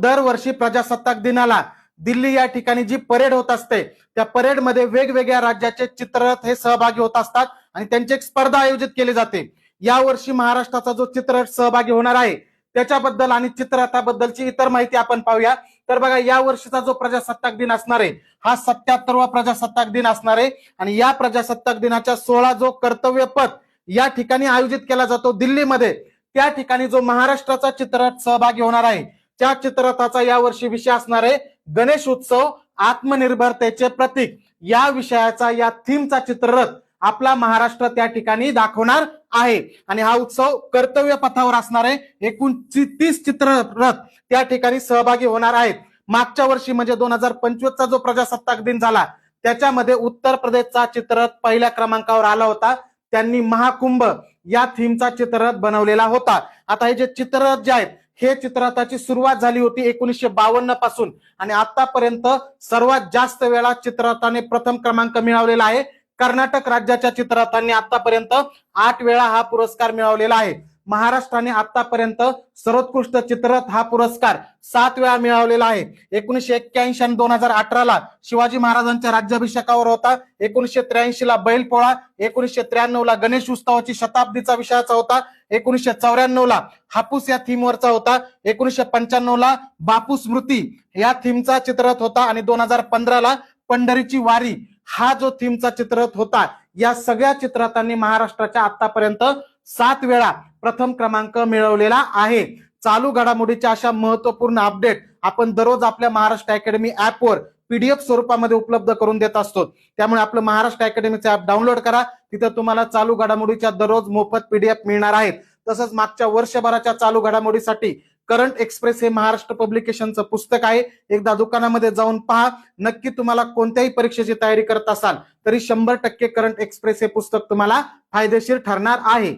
दरवर्षी प्रजासत्ताक दिनाला दिल्ली या ठिकाणी जी परेड होत असते त्या परेडमध्ये वेगवेगळ्या राज्याचे चित्ररथ हे सहभागी होत असतात आणि त्यांची एक स्पर्धा आयोजित केली जाते। यावर्षी महाराष्ट्राचा जो चित्ररथ सहभागी होणार आहे त्याच्याबद्दल आणि चित्ररथाबद्दलची इतर माहिती आपण पाहूया। तर बघा, या वर्षीचा जो प्रजासत्ताक दिन असणार आहे हा 77वा प्रजासत्ताक दिन असणार आहे आणि या प्रजासत्ताक दिनाच्या 16 जो कर्तव्य पथ या ठिकाणी आयोजित केला जातो दिल्लीमध्ये, त्या ठिकाणी जो महाराष्ट्राचा चित्ररथ सहभागी होणार आहे त्या चित्ररथाचा यावर्षी विषय असणार आहे गणेश उत्सव आत्मनिर्भरतेचे प्रतीक। या विषयाचा या थीमचा चित्ररथ आपला महाराष्ट्र त्या ठिकाणी दाखवणार आहे आणि हा उत्सव कर्तव्य पथावर असणार आहे। एकूण 30 चित्ररथ त्या ठिकाणी सहभागी होणार आहेत। मागच्या वर्षी म्हणजे 2025 चा जो प्रजासत्ताक दिन झाला त्याच्यामध्ये उत्तर प्रदेशचा चित्ररथ पहिल्या क्रमांकावर आला होता। त्यांनी महाकुंभ या थीमचा चित्ररथ बनवलेला होता। आता हे जे चित्ररथ जे आहेत हे चित्ररथाची सुरुवात झाली होती 1952 पासून आणि आतापर्यंत सर्वात जास्त वेळा चित्ररथाने प्रथम क्रमांक मिळवलेला आहे। कर्नाटक राज्याच्या चित्ररथांनी आतापर्यंत 8 वेळा हा पुरस्कार मिळवलेला आहे। महाराष्ट्राने आतापर्यंत सर्वोत्कृष्ट चित्ररथ हा पुरस्कार 7 वेळा मिळवलेला आहे। 1981 आणि 2018 ला शिवाजी महाराजांच्या राज्याभिषेकावर होता, 1983 ला बैलपोळा, 1993 ला गणेश उत्सवाची शताब्दीचा विषयाचा होता, 1994 ला हापूस या थीमवरचा होता, 1995 ला बापू स्मृती या थीमचा चित्ररथ होता आणि 2015 ला पंढरीची वारी हा जो थीमचा चित्ररथ होता। या सगळ्या चित्ररथांनी महाराष्ट्राच्या आतापर्यंत 7 वेळा प्रथम क्रमांक मिळवलेला आहे। चालू घडामोडीच्या अशा महत्त्वपूर्ण अपडेट आपण दररोज आपल्या महाराष्ट्र अकॅडमी ऍपवर पीडीएफ स्वरूपामध्ये उपलब्ध करून देत असतो। त्यामुळे आपलं महाराष्ट्र अकॅडमीचे ऍप डाउनलोड करा, तिथे तुम्हाला चालू घडामोडीच्या दररोज मोफत पीडीएफ मिळणार आहेत। तसंच मागच्या वर्षभराच्या चालू घडामोडीसाठी करंट एक्सप्रेस हे महाराष्ट्र पब्लिकेशनचं पुस्तक आहे, एकदा दुकानामध्ये जाऊन पहा। नक्की तुम्हाला कोणत्याही परीक्षेची तयारी करत असाल तरी 100% करंट एक्सप्रेस हे पुस्तक तुम्हाला फायदेशीर ठरणार आहे।